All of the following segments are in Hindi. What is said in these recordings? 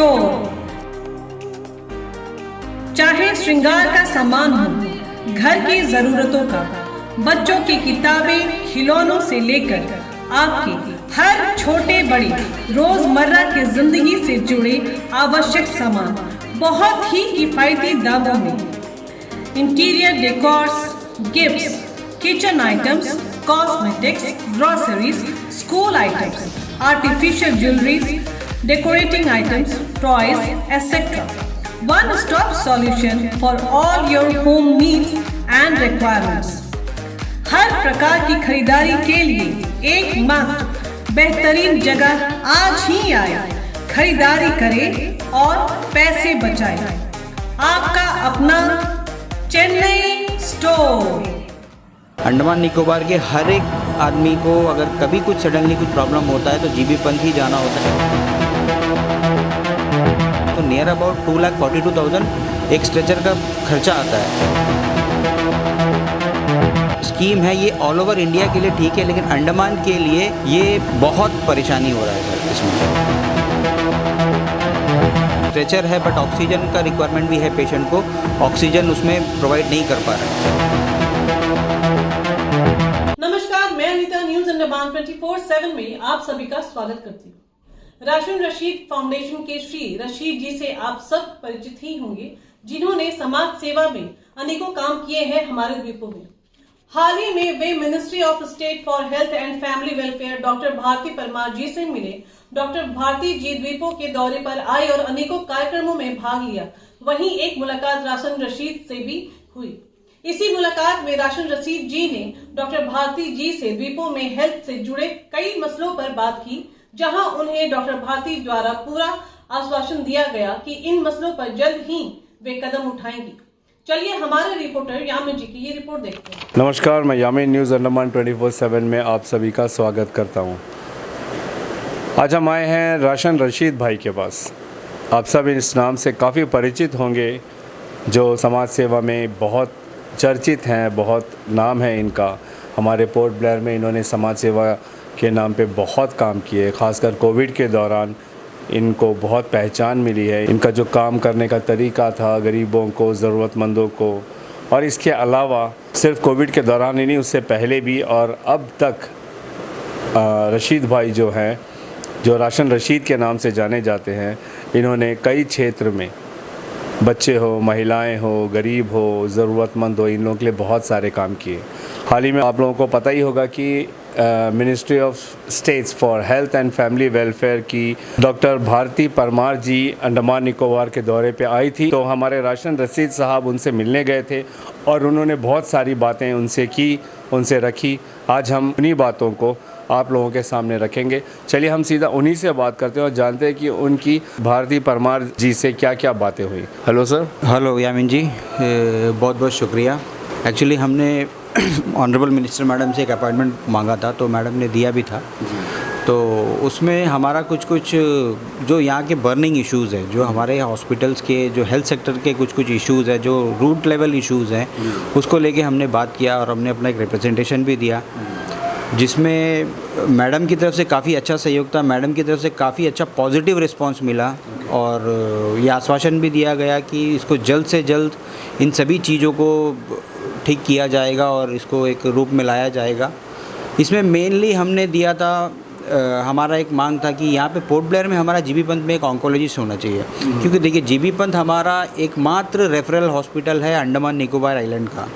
स्टोर। चाहे श्रृंगार का सामान हो, घर की जरूरतों का, बच्चों की किताबें, खिलौनों से लेकर आपके हर छोटे बड़े रोजमर्रा की जिंदगी से जुड़े आवश्यक सामान बहुत ही किफायती दामों में। Interior decors, gifts, kitchen items, cosmetics, groceries, school items, artificial jewelleries, decorating items, toys, etc. One-stop solution for all your home needs and requirements. हर प्रकार की खरीदारी के लिए एकमात्र बेहतरीन जगह आज ही आए। खरीदारी करें और पैसे बचाएं। आपका अपना चेन्नई स्टोर। अंडमान निकोबार के हर एक आदमी को अगर कभी कुछ सडनली कुछ प्रॉब्लम होता है तो जीबी पंथ ही जाना होता है। तो नियर अबाउट 2,42,000 एक स्ट्रेचर का खर्चा आता है। स्कीम है ये ऑल ओवर इंडिया के लिए ठीक है, लेकिन अंडमान के लिए ये बहुत परेशानी हो रहा है सर इसमें। स्ट्रेचर है बट ऑक्सीजन का रिक्वायरमेंट भी है, पेशेंट को ऑक्सीजन उसमें प्रोवाइड नहीं कर पा रहा है। नमस्कार, मैं अनीता न्यूज अंडमान 24/7 में आप सभी का स्वागत करती हूँ। राशन रशीद फाउंडेशन के श्री रशीद जी से आप सब परिचित ही होंगे, जिन्होंने समाज सेवा में अनेकों काम किए हैं हमारे द्वीपों में। हाल ही में वे ministry of state for health and family welfare doctor Bharti Parmar ji से मिले। डॉक्टर भारती जी द्वीपों के दौरे पर आए और अनेकों कार्यक्रमों में भाग लिया। वहीं एक मुलाकात राशन रशीद से भी हुई। इसी मुलाकात में राशन रशीद जी ने डॉक्टर भारती जी से द्वीपों में हेल्थ से जुड़े कई मसलों पर बात की, जहां उन्हें डॉक्टर भारती द्वारा पूरा आश्वासन दिया गया कि इन मसलों पर जल्द ही वे कदम उठाएंगे। चलिए हमारे रिपोर्टर यामिन जी की ये रिपोर्ट देखते हैं। नमस्कार, मैं यामिन न्यूज़ अंडमान 24/7 में आप सभी का स्वागत करता हूं। आज हम आए हैं राशन रशीद भाई के पास। आप सब इस नाम से काफ़ी परिचित होंगे, जो समाज सेवा में बहुत चर्चित हैं, बहुत नाम है इनका। हमारे पोर्ट ब्लेयर में इन्होंने समाज सेवा के नाम पे बहुत काम किए, खासकर कोविड के दौरान इनको बहुत पहचान मिली है। इनका जो काम करने का तरीका था गरीबों को, ज़रूरतमंदों को, और इसके अलावा सिर्फ कोविड के दौरान ही नहीं, उससे पहले भी और अब तक रशीद भाई जो हैं, जो राशन रशीद के नाम से जाने जाते हैं, इन्होंने कई क्षेत्र में बच्चे हो, महिलाएं हो, गरीब हो, ज़रूरतमंद हो, इन लोगों के लिए बहुत सारे काम किए। हाल ही में आप लोगों को पता ही होगा कि ministry of states for health and family welfare की डॉक्टर भारती परमार जी अंडमान निकोबार के दौरे पे आई थी। तो हमारे राशन रशीद साहब उनसे मिलने गए थे और उन्होंने बहुत सारी बातें उनसे की, उनसे रखी। आज हम उन्हीं बातों को आप लोगों के सामने रखेंगे। चलिए हम सीधा उन्हीं से बात करते हैं और जानते हैं कि उनकी भारती परमार जी से क्या क्या बातें हुई। Hello sir. हेलो यामिन जी, बहुत बहुत शुक्रिया। एक्चुअली हमने ऑनरेबल मिनिस्टर मैडम से एक अपॉइंटमेंट मांगा था, तो मैडम ने दिया भी था। तो उसमें हमारा कुछ जो यहाँ के बर्निंग इश्यूज़ है, जो हमारे हॉस्पिटल्स के, जो हेल्थ सेक्टर के कुछ इश्यूज़ है, जो रूट लेवल इश्यूज़ हैं, उसको लेके हमने बात किया और हमने अपना एक रिप्रेजेंटेशन भी दिया, जिसमें मैडम की तरफ से काफ़ी अच्छा सहयोग था। मैडम की तरफ से काफ़ी अच्छा पॉजिटिव रिस्पांस मिला और ये आश्वासन भी दिया गया कि इसको जल्द से जल्द इन सभी चीज़ों को ठीक किया जाएगा और इसको एक रूप में लाया जाएगा। इसमें मेनली हमने दिया था, हमारा एक मांग था कि यहाँ पे पोर्ट ब्लेयर में हमारा जीबी पंथ में एक ऑन्कोलॉजिस्ट होना चाहिए, क्योंकि देखिए जीबी पंथ हमारा एकमात्र रेफरल हॉस्पिटल है अंडमान निकोबार आइलैंड का।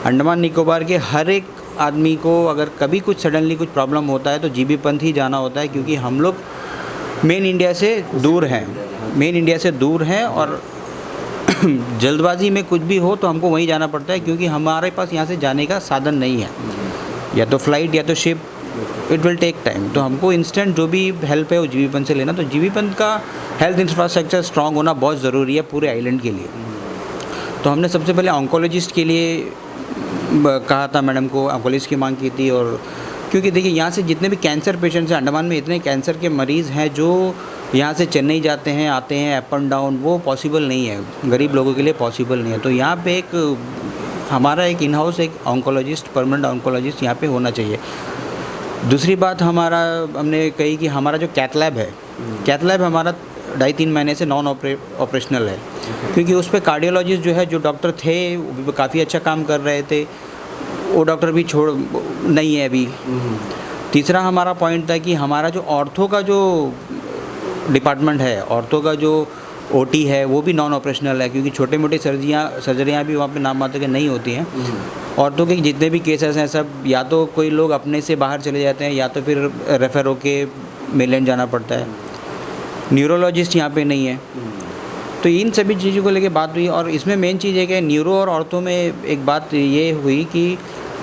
अंडमान निकोबार के हर एक आदमी को अगर कभी कुछ सडनली कुछ प्रॉब्लम होता है तो जीबी पंथ ही जाना होता है, क्योंकि हम लोग मेन इंडिया से दूर हैं और जल्दबाजी में कुछ भी हो तो हमको वहीं जाना पड़ता है, क्योंकि हमारे पास यहाँ से जाने का साधन नहीं है, या तो फ्लाइट या तो ship. It will take time. तो हमको इंस्टेंट जो भी हेल्प है वो जीबी पंथ से लेना। तो जीबी पंथ का हेल्थ इंफ्रास्ट्रक्चर स्ट्रॉन्ग होना बहुत ज़रूरी है पूरे आइलैंड के लिए। तो हमने सबसे पहले ऑन्कोलॉजिस्ट के लिए कहा था, मैडम को ऑन्कोलॉजिस्ट की मांग की थी। और क्योंकि देखिए यहाँ से जितने भी कैंसर पेशेंट्स हैं, अंडमान में इतने कैंसर के मरीज़ हैं जो यहाँ से चेन्नई जाते हैं, आते हैं अप एंड डाउन, वो पॉसिबल नहीं है, गरीब लोगों के लिए पॉसिबल नहीं है। तो यहाँ पे हमारा एक इन हाउस एक ऑन्कोलॉजिस्ट, परमानेंट ऑन्कोलॉजिस्ट यहाँ पे होना चाहिए। दूसरी बात हमने कही कि हमारा जो कैथ लैब है, कैथ लैब हमारा 2.5-3 महीने से नॉन ऑपरेशनल है, क्योंकि उस पर कार्डियोलॉजिस्ट जो है, जो डॉक्टर थे वो काफ़ी अच्छा काम कर रहे थे, वो डॉक्टर भी छोड़ नहीं है अभी। तीसरा हमारा पॉइंट था कि हमारा जो ऑर्थो का जो डिपार्टमेंट है, ऑर्थो का जो ओटी है, वो भी नॉन ऑपरेशनल है, क्योंकि छोटे मोटे सर्जरियाँ भी वहाँ पे नाम मात्र के नहीं होती हैं। औरतों के जितने भी केसेस हैं सब या तो कोई लोग अपने से बाहर चले जाते हैं या तो फिर रेफ़र होके मेनलैंड जाना पड़ता है। न्यूरोलॉजिस्ट यहाँ पे नहीं है। तो इन सभी चीज़ों को लेके बात हुई, और इसमें मेन चीज़ है कि न्यूरो और ऑर्थो में एक बात ये हुई कि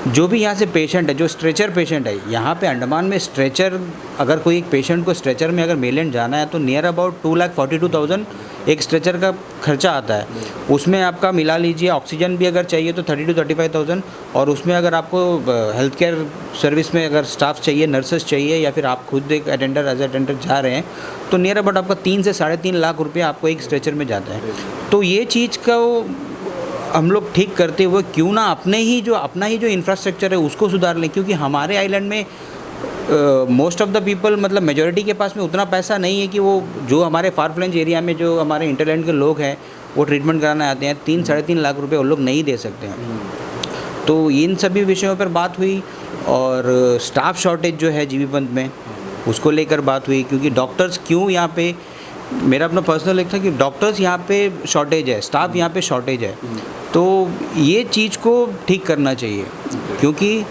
जो भी यहाँ से पेशेंट है, जो स्ट्रेचर पेशेंट है, यहाँ पे अंडमान में स्ट्रेचर, अगर कोई एक पेशेंट को स्ट्रेचर में अगर मेनलैंड जाना है तो नियर अबाउट 2,42,000 एक स्ट्रेचर का खर्चा आता है। उसमें आपका मिला लीजिए ऑक्सीजन भी अगर चाहिए तो 30,000 to 35,000, और उसमें अगर आपको हेल्थ केयर सर्विस में अगर स्टाफ चाहिए, नर्सेस चाहिए, या फिर आप खुद एक अटेंडर एज अटेंडर जा रहे हैं, तो नियर अबाउट आपका 3 से 3.5 लाख रुपये आपको एक स्ट्रेचर में जाता है। तो ये चीज़ का हम लोग ठीक करते हुए क्यों ना अपना ही जो इंफ्रास्ट्रक्चर है उसको सुधार लें, क्योंकि हमारे आइलैंड में मोस्ट ऑफ द पीपल, मतलब मेजॉरिटी के पास में उतना पैसा नहीं है कि वो जो हमारे फार फ्लंज एरिया में जो हमारे इंटरलैंड के लोग हैं वो ट्रीटमेंट कराने आते हैं, 3-3.5 लाख रुपए वो लोग नहीं दे सकते हैं। तो इन सभी विषयों पर बात हुई, और स्टाफ शॉर्टेज जो है जीबीपंथ में उसको लेकर बात हुई, क्योंकि डॉक्टर्स क्यों यहाँ पे, मेरा अपना पर्सनल एक था कि डॉक्टर्स यहाँ पे शॉर्टेज है, स्टाफ यहाँ पे शॉर्टेज है, तो ये चीज़ को ठीक करना चाहिए। क्योंकि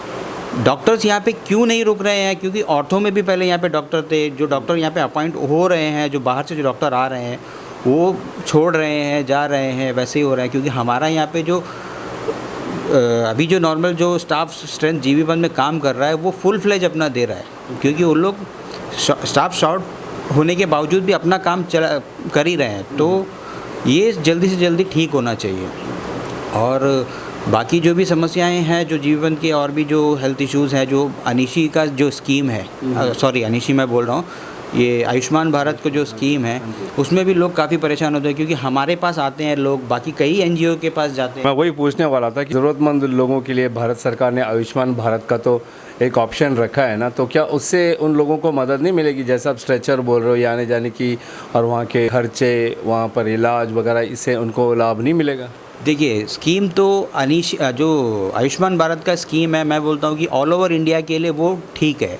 डॉक्टर्स यहाँ पे क्यों नहीं रुक रहे हैं, क्योंकि ऑर्थो में भी पहले यहाँ पे डॉक्टर थे, जो डॉक्टर यहाँ पे अपॉइंट हो रहे हैं, जो बाहर से जो डॉक्टर आ रहे हैं वो छोड़ रहे हैं, जा रहे हैं, वैसे ही हो रहा है। क्योंकि हमारा यहाँ पे जो अभी जो नॉर्मल जो स्टाफ स्ट्रेंथ जीबीपंथ में काम कर रहा है वो फुल फ्लेज अपना दे रहा है, क्योंकि वो लोग स्टाफ शॉर्ट होने के बावजूद भी अपना काम कर ही रहे हैं। तो ये जल्दी से जल्दी ठीक होना चाहिए। और बाकी जो भी समस्याएं हैं जो जीवन के, और भी जो हेल्थ इश्यूज़ हैं, जो अनिशी का जो स्कीम है, सॉरी अनिशी मैं बोल रहा हूँ, ये आयुष्मान भारत का जो स्कीम है उसमें भी लोग काफ़ी परेशान होते हैं, क्योंकि हमारे पास आते हैं लोग, बाकी कई एनजीओ के पास जाते हैं। मैं वही पूछने वाला था कि ज़रूरतमंद लोगों के लिए भारत सरकार ने आयुष्मान भारत का तो एक ऑप्शन रखा है ना, तो क्या उससे उन लोगों को मदद नहीं मिलेगी? जैसा आप स्ट्रेचर बोल रहे हो, आने जाने की और वहाँ के खर्चे, वहाँ पर इलाज वगैरह, इससे उनको लाभ नहीं मिलेगा? देखिए, स्कीम तो जो आयुष्मान भारत का स्कीम है, मैं बोलता हूँ कि ऑल ओवर इंडिया के लिए वो ठीक है।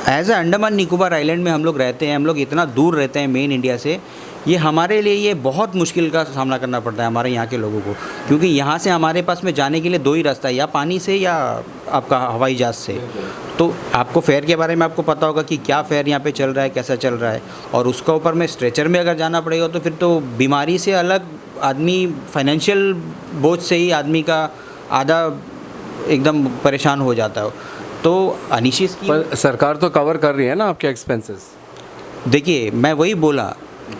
As a Andaman Nicobar island में हम लोग रहते हैं, हम लोग इतना दूर रहते हैं मेन इंडिया से, ये हमारे लिए ये बहुत मुश्किल का सामना करना पड़ता है हमारे यहाँ के लोगों को, क्योंकि यहाँ से हमारे पास में जाने के लिए 2 ही रास्ता है, या पानी से या आपका हवाई जहाज़ से। तो आपको फेयर के बारे में आपको पता होगा कि क्या फेयर यहाँ पे चल रहा है, कैसा चल रहा है, और उसका ऊपर में स्ट्रेचर में अगर जाना पड़ेगा तो फिर तो बीमारी से अलग आदमी फाइनेंशियल बोझ से ही आदमी का आधा एकदम परेशान हो जाता है। तो अनिशी पर सरकार तो कवर कर रही है ना आपके एक्सपेंसेस। देखिए, मैं वही बोला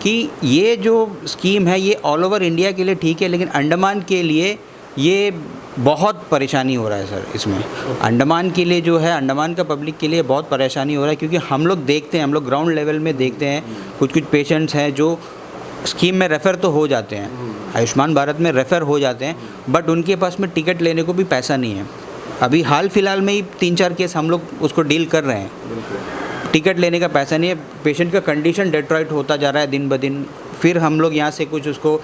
कि ये जो स्कीम है ये ऑल ओवर इंडिया के लिए ठीक है, लेकिन अंडमान के लिए ये बहुत परेशानी हो रहा है सर। इसमें अंडमान के लिए जो है, अंडमान का पब्लिक के लिए बहुत परेशानी हो रहा है, क्योंकि हम लोग देखते हैं, हम लोग ग्राउंड लेवल में देखते हैं, कुछ पेशेंट्स हैं जो स्कीम में रेफ़र तो हो जाते हैं, आयुष्मान भारत में रेफ़र हो जाते हैं, बट उनके पास में टिकट लेने को भी पैसा नहीं है। अभी हाल फिलहाल में ही 3-4 केस हम लोग उसको डील कर रहे हैं, टिकट लेने का पैसा नहीं है, पेशेंट का कंडीशन डेट्रॉइट होता जा रहा है दिन ब दिन। फिर हम लोग यहाँ से कुछ उसको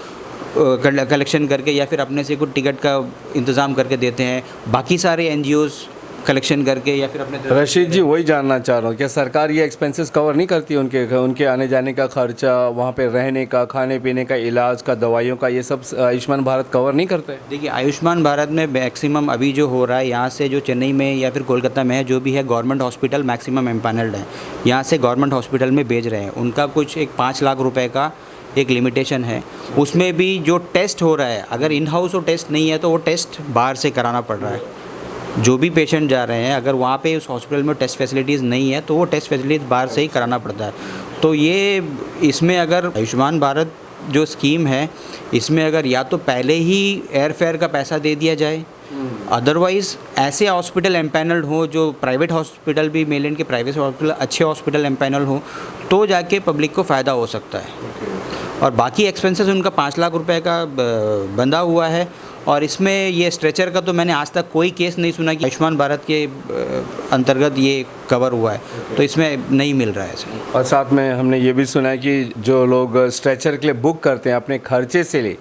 कलेक्शन करके या फिर अपने से कुछ टिकट का इंतज़ाम करके देते हैं, बाकी सारे एनजीओज़ कलेक्शन करके या फिर अपने। रशीद जी, वही जानना चाह रहा हूँ, क्या सरकार ये एक्सपेंसेस कवर नहीं करती है? उनके आने जाने का खर्चा, वहाँ पे रहने का, खाने पीने का, इलाज का, दवाइयों का, ये सब आयुष्मान भारत कवर नहीं करता है? देखिए, आयुष्मान भारत में मैक्सिमम अभी जो हो रहा है, यहाँ से जो चेन्नई में या फिर कोलकाता में है, जो भी है गवर्नमेंट हॉस्पिटल मैक्सिमम एम्पैनल्ड है, यहाँ से गवर्नमेंट हॉस्पिटल में भेज रहे हैं। उनका कुछ एक 5 लाख रुपए का एक लिमिटेशन है। उसमें भी जो टेस्ट हो रहा है, अगर इन हाउस वो टेस्ट नहीं है तो वो टेस्ट बाहर से कराना पड़ रहा है। जो भी पेशेंट जा रहे हैं, अगर वहाँ पे उस हॉस्पिटल में टेस्ट फैसिलिटीज़ नहीं है तो वो टेस्ट फैसिलिटीज़ बाहर से ही कराना पड़ता है। तो ये इसमें अगर आयुष्मान भारत जो स्कीम है, इसमें अगर या तो पहले ही एयर फेयर का पैसा दे दिया जाए, अदरवाइज़ ऐसे हॉस्पिटल एम्पैनल्ड हो, जो प्राइवेट हॉस्पिटल भी, मेनलैंड के प्राइवेट हॉस्पिटल अच्छे हॉस्पिटल एम्पैनल हो, तो जाके पब्लिक को फ़ायदा हो सकता है। और बाकी एक्सपेंसेस उनका 5 लाख रुपए का बंधा हुआ है, और इसमें ये स्ट्रेचर का तो मैंने आज तक कोई केस नहीं सुना कि आयुष्मान भारत के अंतर्गत ये कवर हुआ है, तो इसमें नहीं मिल रहा है सर। और साथ में हमने ये भी सुना है कि जो लोग स्ट्रेचर के लिए बुक करते हैं अपने खर्चे से ले,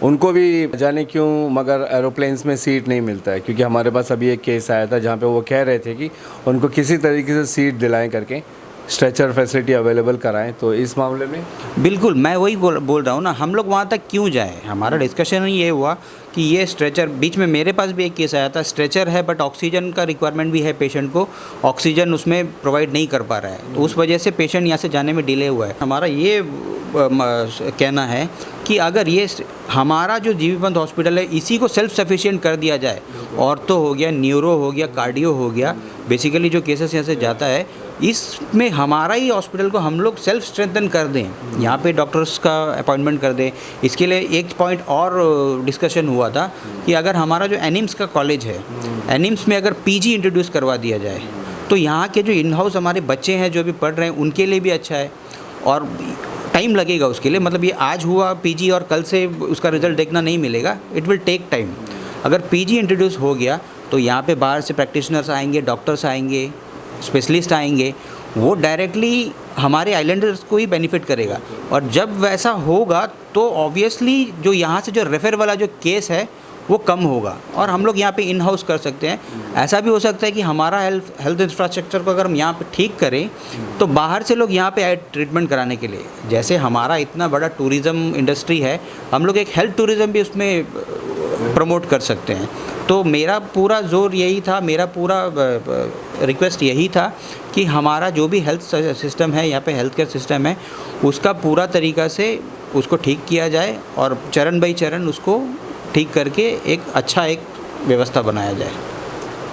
उनको भी जाने क्यों मगर एरोप्लेन्स में सीट नहीं मिलता है, क्योंकि हमारे पास अभी एक केस आया था जहाँ पे वो कह रहे थे कि उनको किसी तरीके से सीट दिलाएं करके स्ट्रेचर फैसिलिटी अवेलेबल कराएं। तो इस मामले में बिल्कुल मैं वही बोल रहा हूँ ना, हम लोग वहाँ तक क्यों जाएं। हमारा डिस्कशन ये हुआ कि ये स्ट्रेचर, बीच में मेरे पास भी एक केस आया था, स्ट्रेचर है बट ऑक्सीजन का रिक्वायरमेंट भी है पेशेंट को, ऑक्सीजन उसमें प्रोवाइड नहीं कर पा रहा है, तो उस वजह से पेशेंट यहाँ से जाने में डिले हुआ है। हमारा ये कहना है कि अगर ये हमारा जो जीबी पंत हॉस्पिटल है इसी को सेल्फ सफिशिएंट कर दिया जाए, ऑर्थो हो गया, न्यूरो हो गया, कार्डियो हो गया, बेसिकली जो केसेस यहाँ से जाता है, इसमें हमारा ही हॉस्पिटल को हम लोग सेल्फ स्ट्रेंथन कर दें, यहाँ पे डॉक्टर्स का अपॉइंटमेंट कर दें। इसके लिए एक पॉइंट और डिस्कशन हुआ था कि अगर हमारा जो एनिम्स का कॉलेज है, एनिम्स में अगर पीजी इंट्रोड्यूस करवा दिया जाए तो यहाँ के जो इन हाउस हमारे बच्चे हैं जो अभी पढ़ रहे हैं उनके लिए भी अच्छा है, और टाइम लगेगा उसके लिए, मतलब ये आज हुआ पीजी और कल से उसका रिजल्ट देखना नहीं मिलेगा, इट विल टेक टाइम। अगर पीजी इंट्रोड्यूस हो गया तो यहाँ पे बाहर से प्रैक्टिशनर्स आएंगे, डॉक्टर्स आएंगे, स्पेशलिस्ट आएंगे, वो डायरेक्टली हमारे आइलैंडर्स को ही बेनिफिट करेगा। और जब वैसा होगा तो ऑब्वियसली जो यहाँ से जो रेफर वाला जो केस है वो कम होगा और हम लोग यहाँ पे इन हाउस कर सकते हैं। ऐसा भी हो सकता है कि हमारा हेल्थ इंफ्रास्ट्रक्चर को अगर हम यहाँ पे ठीक करें तो बाहर से लोग यहाँ पे आए ट्रीटमेंट कराने के लिए। जैसे हमारा इतना बड़ा टूरिज़्म इंडस्ट्री है, हम लोग एक हेल्थ टूरिज़्म भी उसमें प्रमोट कर सकते हैं। तो मेरा पूरा जोर यही था, मेरा पूरा रिक्वेस्ट यही था कि हमारा जो भी हेल्थ सिस्टम है, यहाँ पे हेल्थ केयर सिस्टम है, उसका पूरा तरीक़ा से उसको ठीक किया जाए और चरण बाई चरण उसको ठीक करके एक अच्छा एक व्यवस्था बनाया जाए।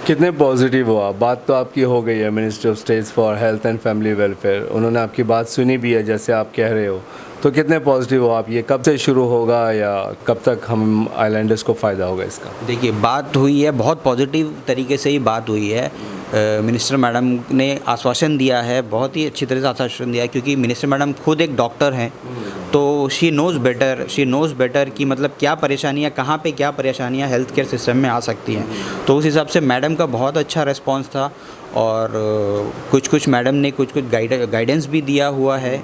कितने पॉजिटिव हो आप? बात तो आपकी हो गई है minister of state for health and family welfare, उन्होंने आपकी बात सुनी भी है जैसे आप कह रहे हो, तो कितने पॉजिटिव हो आप? ये कब से शुरू होगा या कब तक हम आइलैंडर्स को फ़ायदा होगा इसका? देखिए, बात हुई है, बहुत पॉजिटिव तरीके से ही बात हुई है। मिनिस्टर मैडम ने आश्वासन दिया है, बहुत ही अच्छी तरह से आश्वासन दिया है, क्योंकि मिनिस्टर मैडम खुद एक डॉक्टर हैं, तो शी नोज़ बेटर कि मतलब क्या परेशानियाँ, कहाँ पे क्या परेशानियाँ हेल्थ केयर सिस्टम में आ सकती हैं। तो उस हिसाब से मैडम का बहुत अच्छा रिस्पॉन्स था और कुछ मैडम ने कुछ गाइडेंस भी दिया हुआ है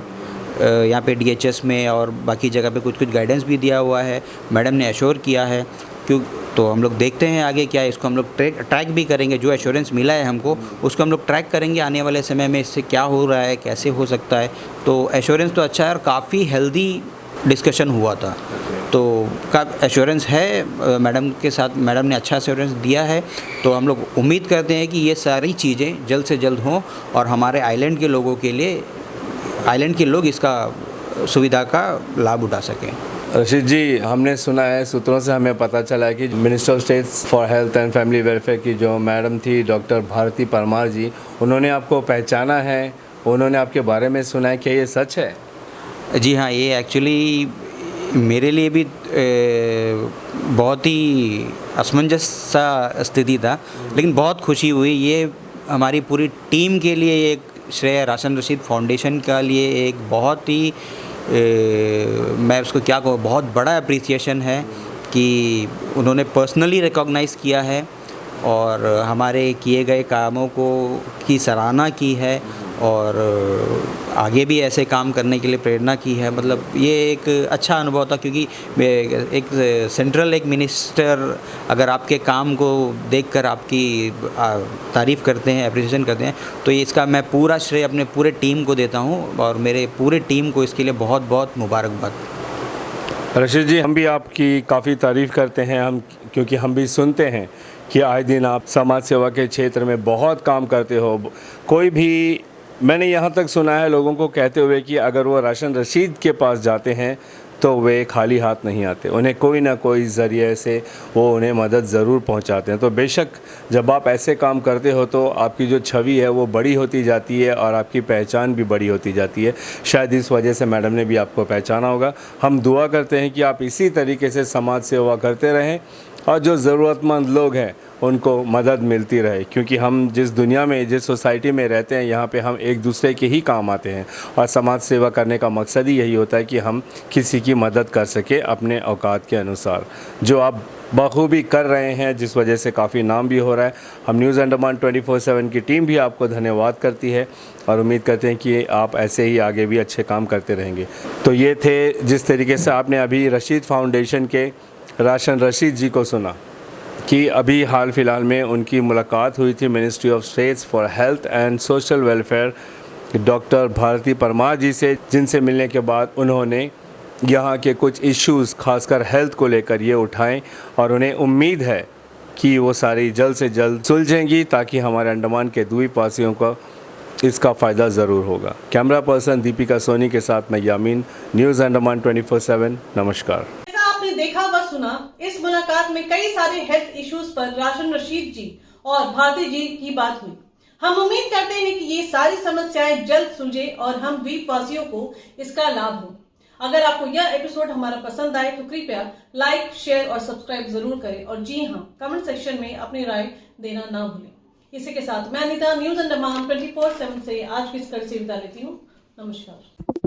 यहाँ पे DHS में और बाकी जगह पे कुछ गाइडेंस भी दिया हुआ है। मैडम ने एश्योर किया है, क्यों तो हम लोग देखते हैं आगे क्या है, इसको हम लोग ट्रैक भी करेंगे। जो एश्योरेंस मिला है हमको उसको हम लोग ट्रैक करेंगे आने वाले समय में, इससे क्या हो रहा है, कैसे हो सकता है। तो एश्योरेंस तो अच्छा है और काफ़ी हेल्दी डिस्कशन हुआ था, तो का एश्योरेंस है मैडम के साथ, मैडम ने अच्छा एश्योरेंस दिया है। तो हम लोग उम्मीद करते हैं कि ये सारी चीज़ें जल्द से जल्द हों और हमारे आइलैंड के लोगों के लिए, आइलैंड के लोग इसका सुविधा का लाभ उठा सकें। रशीद जी, हमने सुना है, सूत्रों से हमें पता चला है कि minister of state for health and family welfare की जो मैडम थी डॉक्टर भारती परमार जी, उन्होंने आपको पहचाना है, उन्होंने आपके बारे में सुना है, क्या ये सच है? जी हाँ, ये एक्चुअली मेरे लिए भी बहुत ही असमंजस सा स्थिति था, लेकिन बहुत खुशी हुई। ये हमारी पूरी टीम के लिए एक श्रेय, राशन रशीद फाउंडेशन का लिए एक बहुत ही मैं उसको क्या कहूँ, बहुत बड़ा अप्रिसिएशन है कि उन्होंने पर्सनली रिकॉग्नाइज़ किया है और हमारे किए गए कामों को की सराहना की है और आगे भी ऐसे काम करने के लिए प्रेरणा की है। मतलब ये एक अच्छा अनुभव था, क्योंकि एक सेंट्रल एक मिनिस्टर अगर आपके काम को देखकर आपकी तारीफ़ करते हैं, अप्रिसिएशन करते हैं, तो ये इसका मैं पूरा श्रेय अपने पूरे टीम को देता हूँ और मेरे पूरे टीम को इसके लिए बहुत बहुत मुबारकबाद। रशीद जी, हम भी आपकी काफ़ी तारीफ़ करते हैं, क्योंकि हम भी सुनते हैं कि आए दिन आप समाज सेवा के क्षेत्र में बहुत काम करते हो। कोई भी, मैंने यहाँ तक सुना है लोगों को कहते हुए कि अगर वो राशन रशीद के पास जाते हैं तो वे खाली हाथ नहीं आते, उन्हें कोई ना कोई ज़रिए से वो उन्हें मदद ज़रूर पहुँचाते हैं। तो बेशक जब आप ऐसे काम करते हो तो आपकी जो छवि है वो बड़ी होती जाती है और आपकी पहचान भी बड़ी होती जाती है। शायद इस वजह से मैडम ने भी आपको पहचाना होगा। हम दुआ करते हैं कि आप इसी तरीके से समाज सेवा करते रहें और जो ज़रूरतमंद लोग हैं उनको मदद मिलती रहे, क्योंकि हम जिस दुनिया में, जिस सोसाइटी में रहते हैं, यहाँ पे हम एक दूसरे के ही काम आते हैं और समाज सेवा करने का मकसद ही यही होता है कि हम किसी की मदद कर सके अपने औकात के अनुसार, जो आप बखूबी कर रहे हैं, जिस वजह से काफ़ी नाम भी हो रहा है। हम न्यूज़ अंडमान 24/7 की टीम भी आपको धन्यवाद करती है और उम्मीद करते हैं कि आप ऐसे ही आगे भी अच्छे काम करते रहेंगे। तो ये थे, जिस तरीके से आपने अभी रशीद फाउंडेशन के राशन रशीद जी को सुना कि अभी हाल फिलहाल में उनकी मुलाकात हुई थी ministry of states for health and social welfare doctor Bharti Parmar ji से, जिनसे मिलने के बाद उन्होंने यहाँ के कुछ इश्यूज़ खासकर हेल्थ को लेकर ये उठाएं और उन्हें उम्मीद है कि वो सारी जल्द से जल्द सुलझेंगी, ताकि हमारे अंडमान के द्वीपवासियों को इसका फ़ायदा ज़रूर होगा। कैमरा पर्सन दीपिका सोनी के साथ मैं यामीन, न्यूज़ अंडमान 24/7। नमस्कार। जैसा आपने देखा व सुना, इस मुलाकात में कई सारे हेल्थ इश्यूज पर राशन रशीद जी और भारती जी की बात हुई। हम उम्मीद करते हैं कि ये सारी समस्याएं जल्द सुलझे और हम द्वीपवासियों को इसका लाभ हो। अगर आपको यह एपिसोड हमारा पसंद आए तो कृपया लाइक, शेयर और सब्सक्राइब जरूर करें और जी हाँ, कमेंट सेक्शन में अपनी राय देना ना भूलें। इसी के साथ मैं अनीता न्यूज़ अंडमान 24/7 से आज की इस कड़ी से विदा लेती हूँ। नमस्कार।